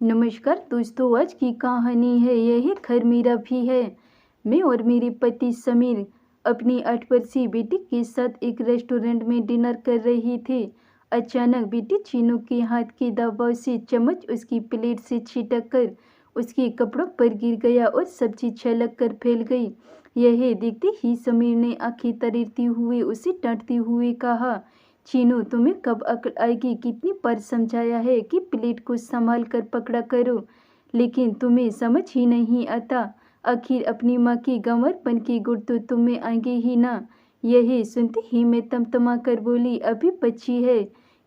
नमस्कार दोस्तों, आज की कहानी है यही घर मेरा भी है। मैं और मेरे पति समीर अपनी 8 वर्षीय बेटी के साथ एक रेस्टोरेंट में डिनर कर रहे थे। अचानक बेटी चीनू के हाथ के दबाव से चम्मच उसकी प्लेट से छिटक कर उसके कपड़ों पर गिर गया और सब्जी छलक कर फैल गई। यह देखते ही समीर ने आंखें तरीरते हुए उसे डांटते हुए कहा, चीनू, तुम्हें कब अक्ल आएगी? कितनी बार समझाया है कि प्लेट को संभाल कर पकड़ा करो, लेकिन तुम्हें समझ ही नहीं आता। आखिर अपनी माँ की गंवारपन के गुण तो तुम्हें आएंगे ही ना। यही सुनते ही मैं तमतमा कर बोली, अभी बच्ची है,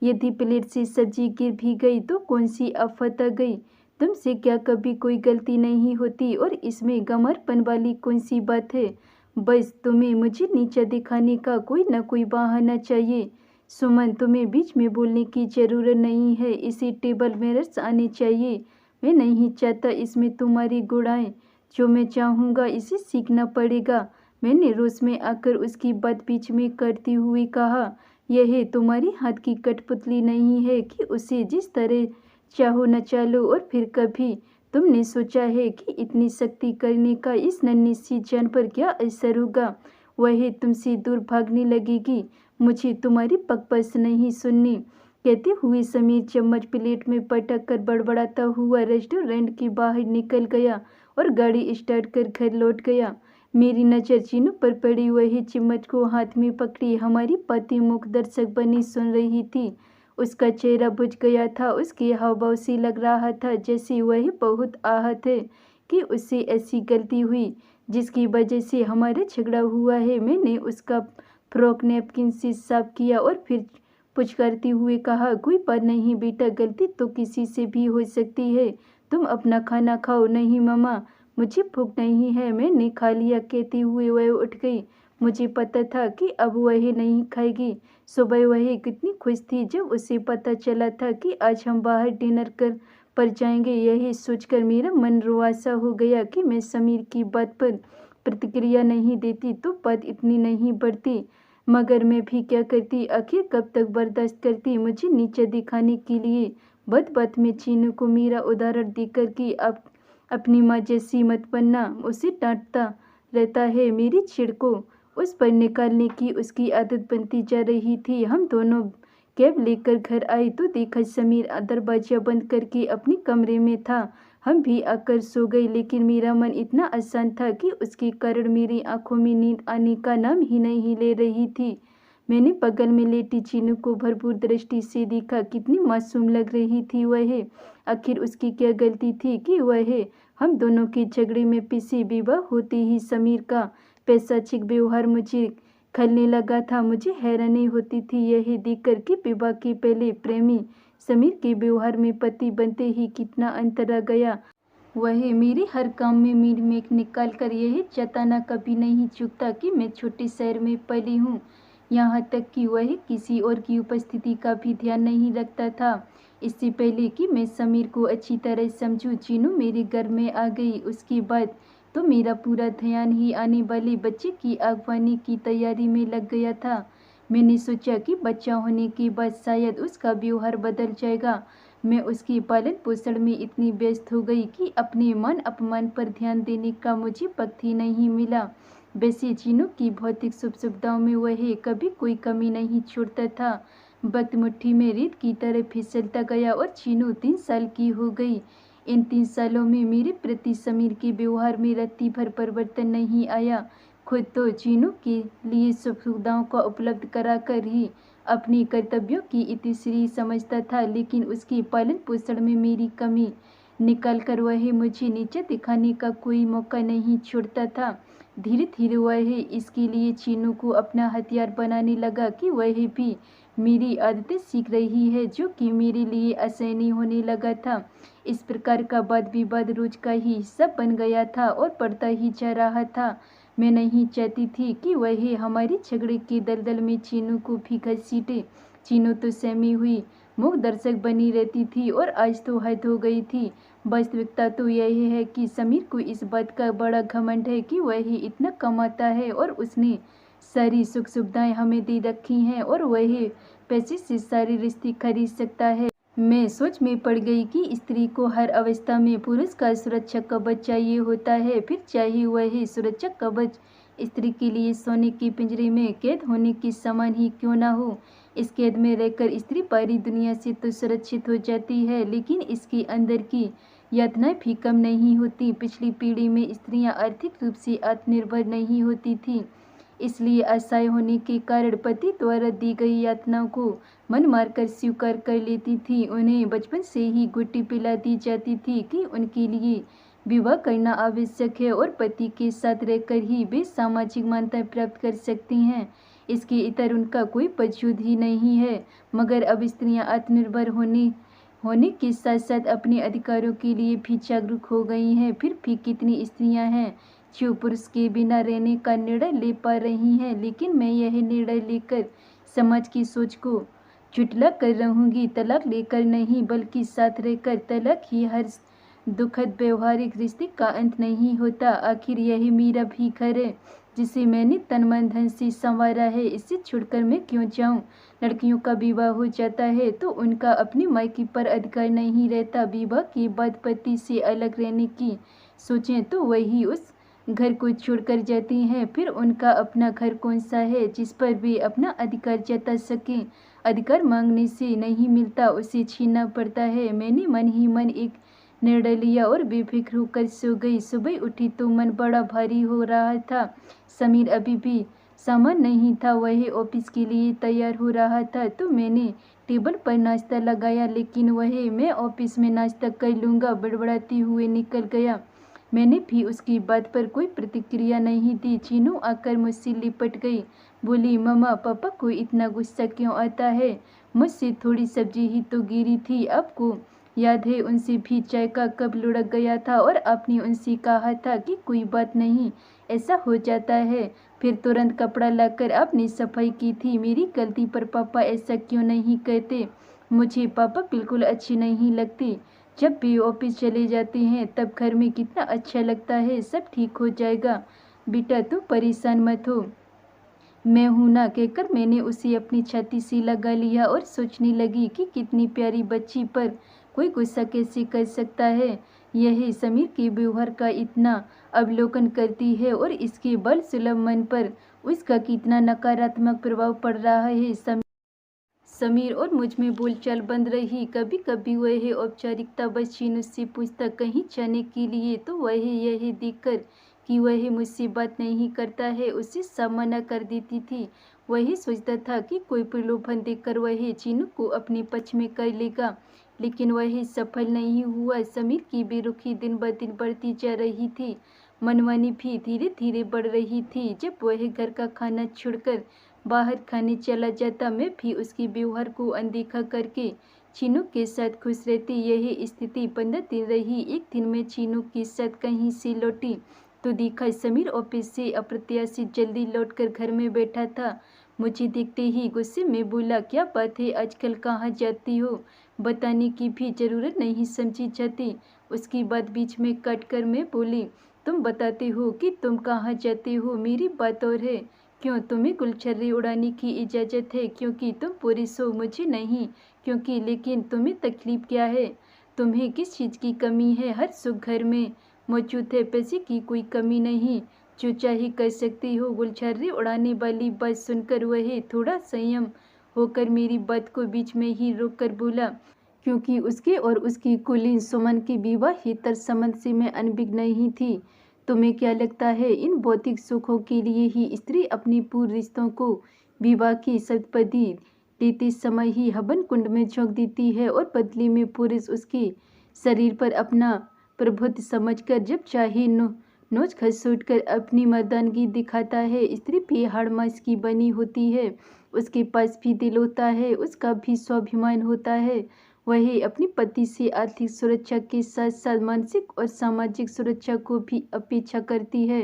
यदि प्लेट से सब्जी गिर भी गई तो कौन सी आफत आ गई? तुमसे क्या कभी कोई गलती नहीं होती और इसमें गंवारपन वाली कौन सी बात है? बस तुम्हें मुझे नीचा दिखाने का कोई न कोई बहाना चाहिए। सुमन, तुम्हें बीच में बोलने की जरूरत नहीं है, इसे टेबल मैनर्स आने चाहिए। मैं नहीं चाहता इसमें तुम्हारी गुण आए। जो मैं चाहूँगा इसे सीखना पड़ेगा। मैंने रोष में आकर उसकी बात बीच में करती हुई कहा, यह तुम्हारी हाथ की कठपुतली नहीं है कि उसे जिस तरह चाहो नचा लो और फिर कभी तुमने सोचा है कि इतनी सख्ती करने का इस नन्ही सी जान पर क्या असर होगा? वह तुमसे दूर भागने लगेगी। मुझे तुम्हारी बकवास नहीं सुननी। कहते हुए समीर चम्मच प्लेट में पटक कर बड़बड़ाता हुआ रेस्टोरेंट के बाहर निकल गया और गाड़ी स्टार्ट कर घर लौट गया। मेरी नज़र चीनू पर पड़ी, वही चम्मच को हाथ में पकड़ी हमारी पति मुख दर्शक बनी सुन रही थी। उसका चेहरा बुझ गया था। उसके हाव से लग रहा था जैसे वह बहुत आहत है कि उससे ऐसी गलती हुई जिसकी वजह से हमारा झगड़ा हुआ है। मैंने उसका फ्रॉक नैपकिन से साफ किया और फिर पुचकारते हुए कहा, कोई बात नहीं बेटा, गलती तो किसी से भी हो सकती है। तुम अपना खाना खाओ। नहीं मम्मा, मुझे भूख नहीं है, मैंने खा लिया। कहते हुए वह उठ गई। मुझे पता था कि अब वह नहीं खाएगी। सुबह वह कितनी खुश थी जब उसे पता चला था कि आज हम बाहर डिनर पर जाएंगे। यही सोचकर मेरा मन रुआसा हो गया कि मैं समीर की बात पर प्रतिक्रिया नहीं देती तो बात इतनी नहीं बढ़ती। मगर मैं भी क्या करती? आखिर कब तक बर्दाश्त करती? मुझे नीचे दिखाने के लिए बात बात में चीनू को मेरा उदाहरण देकर कि आप अपनी माँ जैसी मत बनना, उसे डांटता रहता है। मेरी चिढ़ को उस पर निकालने की उसकी आदत बनती जा रही थी। हम दोनों कैब लेकर घर आए तो देखा समीर दरवाजा बंद करके अपने कमरे में था। हम भी आकर सो गए, लेकिन मेरा मन इतना अशांत था कि उसके कारण मेरी आंखों में नींद आने का नाम ही नहीं ले रही थी। मैंने बगल में लेटी चीनू को भरपूर दृष्टि से देखा। कितनी मासूम लग रही थी वह। आखिर उसकी क्या गलती थी कि वह हम दोनों के झगड़े में पिसी? विवाह होते ही समीर का पैशाचिक व्यवहार मुझे खलने लगा था। मुझे हैरानी होती थी यह देखकर कि विवाह के पहले प्रेमी समीर के व्यवहार में पति बनते ही कितना अंतर आ गया। वह मेरे हर काम में मीड मेक निकाल कर यह जताना कभी नहीं चूकता कि मैं छोटे शहर में पली हूँ। यहाँ तक कि वह किसी और की उपस्थिति का भी ध्यान नहीं रखता था। इससे पहले कि मैं समीर को अच्छी तरह समझूं, चीनू मेरे घर में आ गई। उसके बाद तो मेरा पूरा ध्यान ही आने वाले बच्चे की अगवानी की तैयारी में लग गया था। मैंने सोचा कि बच्चा होने के बाद शायद उसका व्यवहार बदल जाएगा। मैं उसके पालन पोषण में इतनी व्यस्त हो गई कि अपने मान अपमान पर ध्यान देने का मुझे वक्त ही नहीं मिला। वैसे चीनू की भौतिक सुख सुविधाओं में वह कभी कोई कमी नहीं छोड़ता था। वक्त मुट्ठी में रेत की तरह फिसलता गया और चीनू 3 साल की हो गई। इन 3 सालों में मेरे प्रति समीर के व्यवहार में रत्ती भर परिवर्तन नहीं आया। खुद तो चीनू के लिए सुख सुविधाओं को उपलब्ध कराकर ही अपने कर्तव्यों की इतिश्री समझता था, लेकिन उसके पालन पोषण में मेरी कमी निकाल कर वह मुझे नीचे दिखाने का कोई मौका नहीं छोड़ता था। धीरे धीरे वह इसके लिए चीनू को अपना हथियार बनाने लगा कि वह भी मेरी आदतें सीख रही है, जो कि मेरे लिए असहनीय होने लगा था। इस प्रकार का वाद विवाद रोज का ही हिस्सा बन गया था और बढ़ता ही जा रहा था। मैं नहीं चाहती थी कि वह हमारे झगड़े के दलदल में चीनू को भी घसीटे। चीनू तो सहमी हुई मूक दर्शक बनी रहती थी और आज तो हद हो गई थी। वास्तविकता तो यह है कि समीर को इस बात का बड़ा घमंड है कि वह इतना कमाता है और उसने सारी सुख सुविधाएं हमें दे रखी हैं और वह पैसे से सारे रिश्ते खरीद सकता है। मैं सोच में पड़ गई कि स्त्री को हर अवस्था में पुरुष का सुरक्षा कवच चाहिए होता है, फिर चाहे वह सुरक्षा कवच स्त्री के लिए सोने के पिंजरे में कैद होने के समान ही क्यों ना हो। इस कैद में रहकर स्त्री बाहरी दुनिया से तो सुरक्षित हो जाती है, लेकिन इसके अंदर की यातनाएं भी कम नहीं होती। पिछली पीढ़ी में स्त्रियां आर्थिक रूप से आत्मनिर्भर नहीं होती थी, इसलिए असहाय होने के कारण पति द्वारा दी गई यातनाओं को मन मारकर स्वीकार कर लेती थी। उन्हें बचपन से ही गुट्टी पिला दी जाती थी कि उनके लिए विवाह करना आवश्यक है और पति के साथ रहकर ही वे सामाजिक मान्यता प्राप्त कर सकती हैं। इसके इतर उनका कोई वजूद ही नहीं है। मगर अब स्त्रियां आत्मनिर्भर होने के साथ साथ अपने अधिकारों के लिए भी जागरूक हो गई हैं। फिर भी कितनी स्त्रियां हैं जो पुरुष के बिना रहने का निर्णय ले पा रही हैं, लेकिन मैं यह निर्णय लेकर समाज की सोच को झुठला कर रहूंगी। तलाक लेकर नहीं, बल्कि साथ रहकर। तलाक ही हर दुखद व्यवहारिक रिश्ते का अंत नहीं होता। आखिर यही मेरा भी घर है, जिसे मैंने तन मन धन से संवारा है। इससे छुड़कर मैं क्यों जाऊं। लड़कियों का विवाह हो जाता है तो उनका अपने मायके पर अधिकार नहीं रहता। विवाह के बाद पति से अलग रहने की सोचें तो वही उस घर को छोड़कर जाती हैं। फिर उनका अपना घर कौन सा है जिस पर वे अपना अधिकार जता सकें। अधिकार मांगने से नहीं मिलता, उसे छीनना पड़ता है। मैंने मन ही मन एक निर्णय लिया और बेफिक्र होकर सो गई। सुबह उठी तो मन बड़ा भारी हो रहा था। समीर अभी भी सामान नहीं था, वह ऑफिस के लिए तैयार हो रहा था। तो मैंने टेबल पर नाश्ता लगाया, लेकिन वह मैं ऑफिस में नाश्ता कर लूँगा बड़बड़ाते हुए निकल गया। मैंने भी उसकी बात पर कोई प्रतिक्रिया नहीं दी। चीनू आकर मुझसे लिपट गई, बोली, मम्मा पापा को इतना गुस्सा क्यों आता है। मुझसे थोड़ी सब्जी ही तो गिरी थी। आपको याद है उनसे भी चाय का कप लुढ़क गया था और आपने उनसे कहा था कि कोई बात नहीं, ऐसा हो जाता है। फिर तुरंत कपड़ा लाकर आपने सफाई की थी। मेरी गलती पर पापा ऐसा क्यों नहीं कहते। मुझे पापा बिल्कुल अच्छे नहीं लगते। जब भी ऑफिस चले जाते हैं तब घर में कितना अच्छा लगता है। सब ठीक हो जाएगा बेटा, तू परेशान मत हो, मैं हूं ना, कहकर मैंने उसे अपनी छाती से लगा लिया और सोचने लगी कि कितनी प्यारी बच्ची पर कोई गुस्सा कैसे कर सकता है। यह समीर के व्यवहार का इतना अवलोकन करती है और इसके बल सुलभ मन पर उसका कितना नकारात्मक प्रभाव पड़ रहा है। समीर और मुझ में बोलचाल बंद रही। कभी कभी वह औपचारिकता बस चीनू से पूछता कहीं जाने के लिए, तो वह यह देखकर कि वह मुझसे बात नहीं करता है उसे सब मना कर देती थी। वह सोचता था कि कोई प्रलोभन देकर वह चीनू को अपने पक्ष में कर लेगा, लेकिन वह सफल नहीं हुआ। समीर की बेरुखी दिन ब दिन बढ़ती जा रही थी, मनमानी भी धीरे धीरे बढ़ रही थी। जब वह घर का खाना छोड़कर बाहर खाने चला जाता, मैं भी उसके व्यवहार को अनदेखा करके चीनू के साथ खुश रहती। यही स्थिति 15 दिन रही। एक दिन मैं चीनू के साथ कहीं से लौटी तो देखा समीर ऑफिस से अप्रत्याशित जल्दी लौटकर घर में बैठा था। मुझे देखते ही गुस्से में बोला, क्या बात है, आजकल कहाँ जाती हो। बताने की भी जरूरत नहीं समझी जाती। उसकी बात बीच में काट कर मैं बोली, तुम बताते हो कि तुम कहाँ जाते हो, मेरी बात और है। क्यों, तुम्हें गुलछर्रे उड़ाने की इजाज़त है क्योंकि तुम पुरुष हो, मुझे नहीं क्योंकि। लेकिन तुम्हें तकलीफ क्या है, तुम्हें किस चीज़ की कमी है। हर सुख घर में मौजूद है, पैसे की कोई कमी नहीं, जो चाहे कर सकती हो। गुलछर्रे उड़ाने वाली बात सुनकर वह थोड़ा संयम होकर मेरी बात को बीच में ही रोक कर बोला, क्योंकि उसके और उसकी कुलीन सुमन के विवाहेतर संबंध से मैं अनभिज्ञ नहीं थी। तुम्हें क्या लगता है इन भौतिक सुखों के लिए ही स्त्री अपने पूर्व रिश्तों को विवाह की सप्तपदी लेते समय ही हवन कुंड में झोंक देती है और बदले में पुरुष उसके शरीर पर अपना प्रभुत्व समझकर जब चाहे नोच खसोट कर अपनी मर्दानगी दिखाता है। स्त्री भी हाड़ मांस की बनी होती है, उसके पास भी दिल होता है, उसका भी स्वाभिमान होता है। वही अपनी पति से आर्थिक सुरक्षा के साथ साथ मानसिक और सामाजिक सुरक्षा को भी अपेक्षा करती है।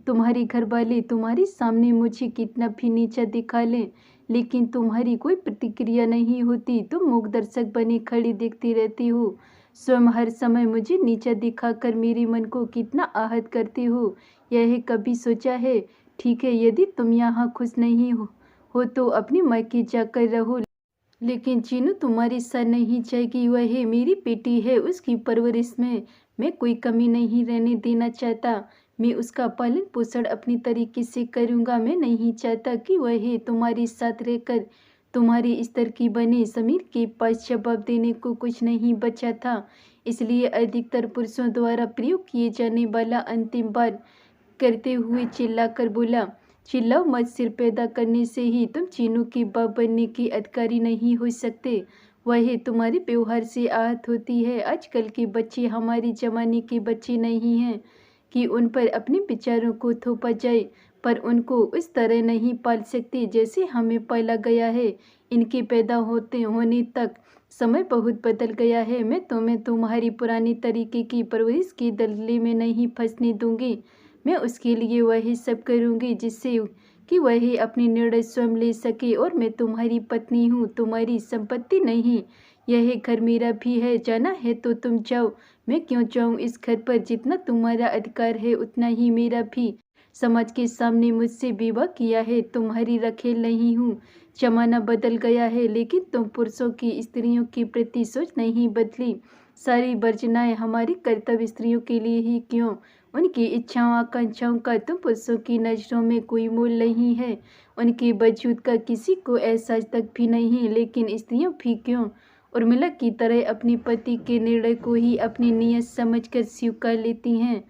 तुम्हारे घर वाले तुम्हारे सामने मुझे कितना भी नीचा दिखा लें, लेकिन तुम्हारी कोई प्रतिक्रिया नहीं होती। तुम मूक दर्शक बने खड़ी देखती रहती हो। स्वयं हर समय मुझे नीचा दिखाकर मेरे मन को कितना आहत करते हो, यह कभी सोचा है। ठीक है, यदि तुम यहाँ खुश नहीं हो तो अपने मायके जाकर रहो, लेकिन चीनू तुम्हारी साथ नहीं जाएगी। वह मेरी बेटी है, उसकी परवरिश में मैं कोई कमी नहीं रहने देना चाहता। मैं उसका पालन पोषण अपनी तरीके से करूँगा। मैं नहीं चाहता कि वह तुम्हारे साथ रहकर तुम्हारे स्तर की बने। समीर के पास जवाब देने को कुछ नहीं बचा था, इसलिए अधिकतर पुरुषों द्वारा प्रयोग किए जाने वाला अंतिम बार करते हुए चिल्लाकर बोला, चिल्लाओ मत। सिर पैदा करने से ही तुम चीनू के बाप बनने के अधिकारी नहीं हो सकते। वह तुम्हारे व्यवहार से आहत होती है। आजकल के बच्चे हमारे जमाने के बच्चे नहीं हैं कि उन पर अपने विचारों को थोपा जाए, पर उनको उस तरह नहीं पाल सकते जैसे हमें पाला गया है। इनके पैदा होने तक समय बहुत बदल गया है। मैं तुम्हें तुम्हारी पुरानी तरीके की परवरिश के दलदल में नहीं फंसने दूंगी। मैं उसके लिए वही सब करूंगी जिससे कि वह अपनी निर्णय स्वयं ले सके। और मैं तुम्हारी पत्नी हूँ, तुम्हारी संपत्ति नहीं। यह घर मेरा भी है। जाना है तो तुम जाओ। मैं क्यों जाऊँ इस घर पर? जितना तुम्हारा अधिकार है उतना ही मेरा भी। समाज के सामने मुझसे विवाह किया है, तुम्हारी रखेल नहीं हूँ। जमाना बदल गया है, लेकिन तुम पुरुषों की स्त्रियों के प्रति सोच नहीं बदली। सारी वर्जनाएं हमारी कर्तव्य स्त्रियों के लिए ही क्यों? उनकी इच्छाओं आकांक्षाओं का तुम पुरुषों की नज़रों में कोई मोल नहीं है। उनके वजूद का किसी को एहसास तक भी नहीं, लेकिन स्त्रियों भी क्यों उर्मिला की तरह अपने पति के निर्णय को ही अपनी नियत समझकर स्वीकार लेती हैं?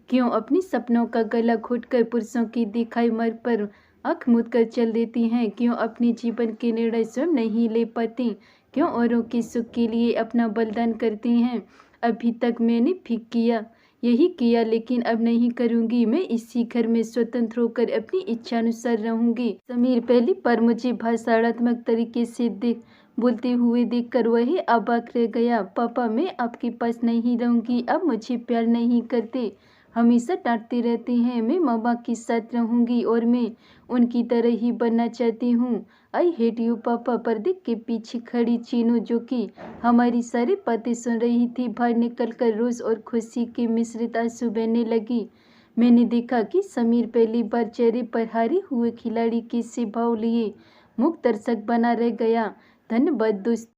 क्यों अपने सपनों का गला घोटकर पुरुषों की दिखाई मार्ग पर आँख मूंद कर चल देती हैं? क्यों अपने जीवन के निर्णय स्वयं नहीं ले पाती? क्यों औरों के सुख के लिए अपना बलिदान करती हैं? अभी तक मैंने भी यही किया, लेकिन अब नहीं करूंगी। मैं इसी घर में स्वतंत्र होकर अपनी इच्छानुसार रहूंगी। समीर पहली बार मुझे भाषात्मक तरीके से बोलते हुए देखकर वह अबाक रह गया। पापा, मैं आपके पास नहीं रहूंगी। आप मुझे प्यार नहीं करते, हमेशा डांटते रहते हैं। मैं मामा के साथ रहूंगी और मैं उनकी तरह ही बनना चाहती हूँ। आई हेट यू पापा। पर्दे के पीछे खड़ी चीनू, जो कि हमारी सारी बातें सुन रही थी, बाहर निकलकर रोष और खुशी के मिश्रित आंसू बहने लगी। मैंने देखा कि समीर पहली बार चेहरे पर हारे हुए खिलाड़ी के से भाव लिए मुख दर्शक बना रह गया। धन्यवाद दोस्त।